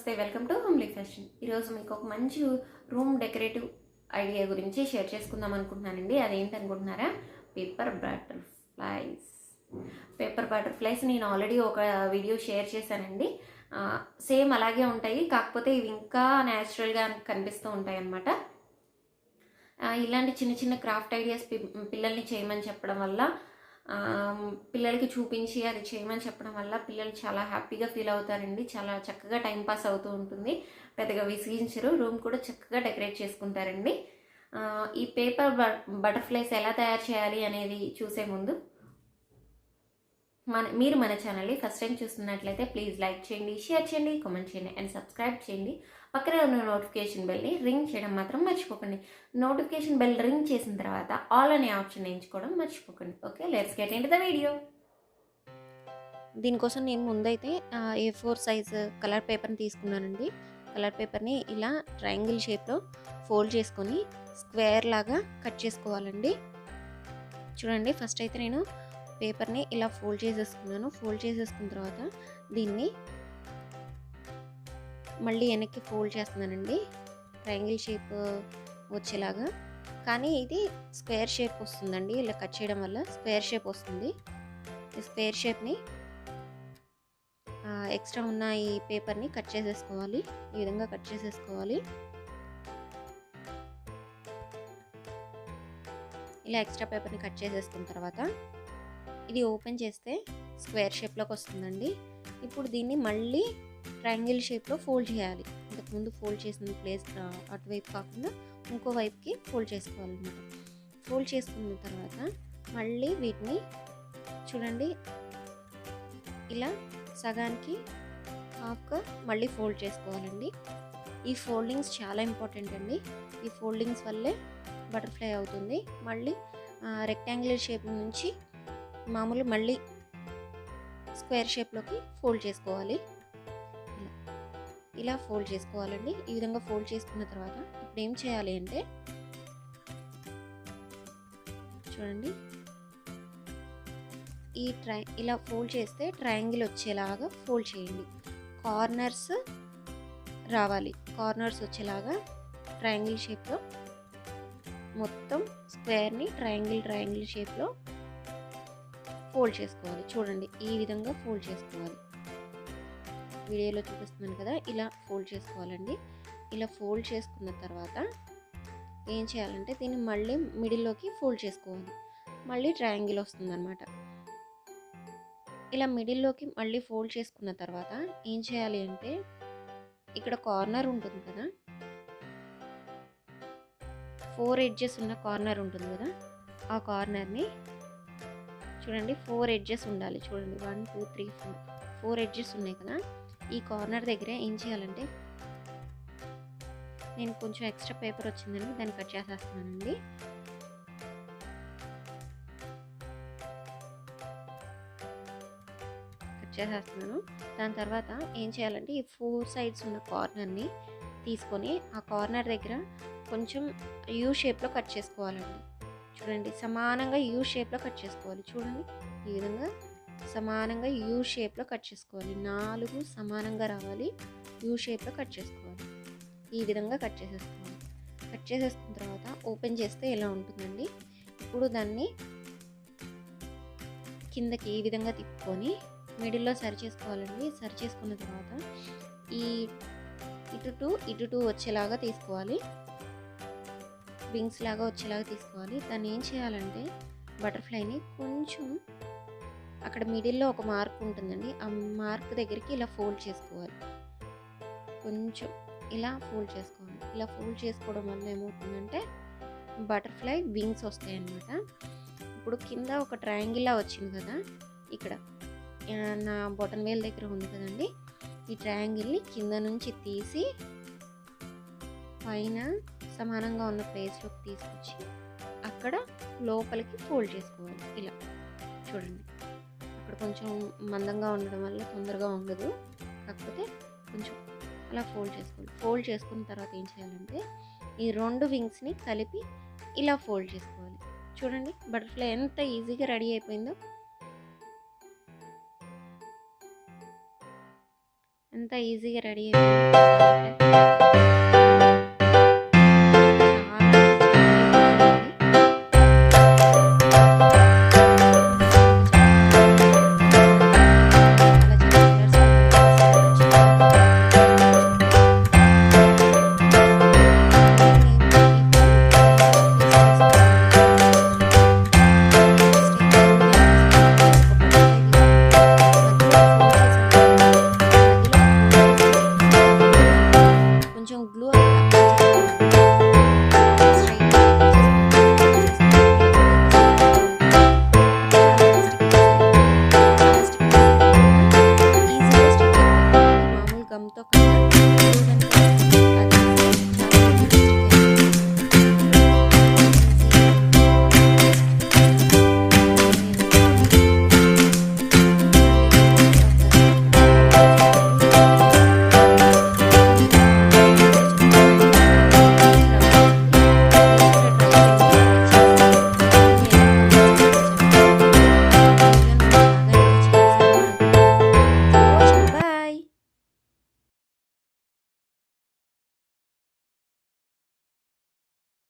నమస్తే, welcome to homely fashion. ఈరోజు మీకు ఒక మంచి రూమ్ డెకరేటివ్ ఐడియా గురించి షేర్ చేసుకుందాం అనుకుంటున్నానండి. అదేంటనుకుంటున్నారా? Paper butterflies. పేపర్ బటర్ఫ్లైస్ నేను ఆల్రెడీ ఒక వీడియో షేర్ చేశానండి. సేమ్ అలాగే ఉంటాయి, కాకపోతే ఇవి ఇంకా న్యాచురల్గా కనిపిస్తూ ఉంటాయి అన్నమాట. ఇలాంటి చిన్న చిన్న క్రాఫ్ట్ ఐడియాస్ పిల్లల్ని చేయమని చెప్పడం వల్ల, పిల్లలకి చూపించి అది చేయమని చెప్పడం వల్ల పిల్లలు చాలా హ్యాపీగా ఫీల్ అవుతారండి. చాలా చక్కగా టైంపాస్ అవుతూ ఉంటుంది, పెద్దగా విసిగించరు, రూమ్ కూడా చక్కగా డెకరేట్ చేసుకుంటారండి. ఈ పేపర్ బటర్ఫ్లైస్ ఎలా తయారు చేయాలి అనేది చూసే ముందు మీరు మన ఛానల్ని ఫస్ట్ టైం చూస్తున్నట్లయితే ప్లీజ్ లైక్ చేయండి, షేర్ చేయండి, కామెంట్ చేయండి అండ్ సబ్స్క్రైబ్ చేయండి. పక్కనే ఉన్న నోటిఫికేషన్ బెల్ని రింగ్ చేయడం మాత్రం మర్చిపోకండి. నోటిఫికేషన్ బెల్ రింగ్ చేసిన తర్వాత ఆల్ అనే ఆప్షన్ ఎంచుకోవడం మర్చిపోకండి. Okay, let's get into the video. దీనికోసం నేను ముందైతే A4 సైజ్ కలర్ పేపర్ని తీసుకున్నానండి. కలర్ పేపర్ని ఇలా ట్రయాంగిల్ షేప్లో ఫోల్డ్ చేసుకొని స్క్వేర్ లాగా కట్ చేసుకోవాలండి. చూడండి, ఫస్ట్ అయితే నేను పేపర్ని ఇలా ఫోల్డ్ చేసేసుకున్నాను. ఫోల్డ్ చేసేసుకున్న తర్వాత దీన్ని మళ్ళీ వెనక్కి ఫోల్డ్ చేస్తున్నానండి, ట్రయాంగిల్ షేప్ వచ్చేలాగా. కానీ ఇది స్క్వేర్ షేప్ వస్తుందండి, ఇలా కట్ చేయడం వల్ల స్క్వేర్ షేప్ వస్తుంది. ఈ స్క్వేర్ షేప్ని ఎక్స్ట్రా ఉన్న ఈ పేపర్ని కట్ చేసేసుకోవాలి. ఈ విధంగా కట్ చేసేసుకోవాలి. ఇలా ఎక్స్ట్రా పేపర్ని కట్ చేసేసుకున్న తర్వాత ఇది ఓపెన్ చేస్తే స్క్వేర్ షేప్లోకి వస్తుందండి. ఇప్పుడు దీన్ని మళ్ళీ ట్రయాంగిల్ షేప్లో ఫోల్డ్ చేయాలి. ఇంతకుముందు ఫోల్డ్ చేసిన ప్లేస్ అటువైపు కాకుండా ఇంకో వైపుకి ఫోల్డ్ చేసుకోవాలన్నమాట. ఫోల్డ్ చేసుకున్న తర్వాత మళ్ళీ వీటిని చూడండి, ఇలా సగానికి హాఫ్గా మళ్ళీ ఫోల్డ్ చేసుకోవాలండి. ఈ ఫోల్డింగ్స్ చాలా ఇంపార్టెంట్ అండి. ఈ ఫోల్డింగ్స్ వల్లే బటర్ఫ్లై అవుతుంది. మళ్ళీ రెక్టాంగులర్ షేప్ నుంచి మామూలు మళ్ళీ స్క్వేర్ షేప్లోకి ఫోల్డ్ చేసుకోవాలి. ఇలా ఫోల్డ్ చేసుకోవాలండి. ఈ విధంగా ఫోల్డ్ చేసుకున్న తర్వాత ఇప్పుడు ఏం చేయాలి అంటే, చూడండి, ఈ ఇలా ఫోల్డ్ చేస్తే ట్రయాంగిల్ వచ్చేలాగా ఫోల్డ్ చేయండి. కార్నర్స్ రావాలి, కార్నర్స్ వచ్చేలాగా ట్రయాంగిల్ షేప్లో మొత్తం స్క్వేర్ని ట్రయాంగిల్ షేప్లో ఫోల్డ్ చేసుకోవాలి. చూడండి, ఈ విధంగా ఫోల్డ్ చేసుకోవాలి. వీడియోలో చూపిస్తున్నాను కదా, ఇలా ఫోల్డ్ చేసుకోవాలండి. ఇలా ఫోల్డ్ చేసుకున్న తర్వాత ఏం చేయాలంటే దీన్ని మళ్ళీ మిడిల్లోకి ఫోల్డ్ చేసుకోవాలి. మళ్ళీ ట్రయాంగిల్ వస్తుందన్నమాట. ఇలా మిడిల్లోకి మళ్ళీ ఫోల్డ్ చేసుకున్న తర్వాత ఏం చేయాలి అంటే, ఇక్కడ కార్నర్ ఉంటుంది కదా, 4 ఎడ్జెస్ ఉన్న కార్నర్ ఉంటుంది కదా, ఆ కార్నర్ని చూడండి, 4 ఎడ్జెస్ ఉండాలి. చూడండి, 1 2 3 4 ఎడ్జెస్ ఉన్నాయి కదా, ఈ కార్నర్ దగ్గర ఏం చేయాలంటే, నేను కొంచెం ఎక్స్ట్రా పేపర్ వచ్చిందండి, దాన్ని కట్ చేసేస్తున్నానండి. కట్ చేసేస్తున్నాను. దాని తర్వాత ఏం చేయాలంటే, ఈ 4 సైడ్స్ ఉన్న కార్నర్ని తీసుకొని ఆ కార్నర్ దగ్గర కొంచెం యూ షేప్లో కట్ చేసుకోవాలండి. చూడండి, సమానంగా యూ షేప్లో కట్ చేసుకోవాలి. చూడండి, ఈ విధంగా సమానంగా యూ షేప్లో కట్ చేసుకోవాలి. 4 సమానంగా రావాలి, యూ షేప్లో కట్ చేసుకోవాలి. ఈ విధంగా కట్ చేసేసుకోవాలి. కట్ చేసేసుకున్న తర్వాత ఓపెన్ చేస్తే ఇలా ఉంటుందండి. ఇప్పుడు దాన్ని కిందకి ఈ విధంగా తిప్పుకొని మిడిల్లో సరి చేసుకోవాలండి. సరి చేసుకున్న తర్వాత ఈ ఇటు టు వచ్చేలాగా తీసుకోవాలి, వింగ్స్ లాగా వచ్చేలాగా తీసుకోవాలి. దాన్ని ఏం చేయాలంటే, బటర్ఫ్లైని కొంచెం అక్కడ మిడిల్లో ఒక మార్క్ ఉంటుందండి, ఆ మార్క్ దగ్గరికి ఇలా ఫోల్డ్ చేసుకోవాలి. కొంచెం ఇలా ఫోల్డ్ చేసుకోవాలి. ఇలా ఫోల్డ్ చేసుకోవడం వల్ల ఏమవుతుందంటే బటర్ఫ్లై వింగ్స్ వస్తాయి అన్నమాట. ఇప్పుడు కింద ఒక ట్రయాంగిల్లా వచ్చింది కదా, ఇక్కడ నా బొటన్ వేల్ దగ్గర ఉంది కదండి, ఈ ట్రయాంగిల్ని కింద నుంచి తీసి పైన సమానంగా ఉన్న ప్లేస్లోకి తీసుకొచ్చి అక్కడ లోపలికి ఫోల్డ్ చేసుకోవాలి. ఇలా చూడండి, అక్కడ కొంచెం మందంగా ఉండడం వల్ల తొందరగా ఉండదు, కాకపోతే కొంచెం అలా ఫోల్డ్ చేసుకోవాలి. ఫోల్డ్ చేసుకున్న తర్వాత ఏం చేయాలంటే, ఈ 2 వింగ్స్ని కలిపి ఇలా ఫోల్డ్ చేసుకోవాలి. చూడండి, బటర్ఫ్లై ఎంత ఈజీగా రెడీ అయిపోయిందో. ఎంత అంతా ఈజీగా రెడీ అయిపోయింది.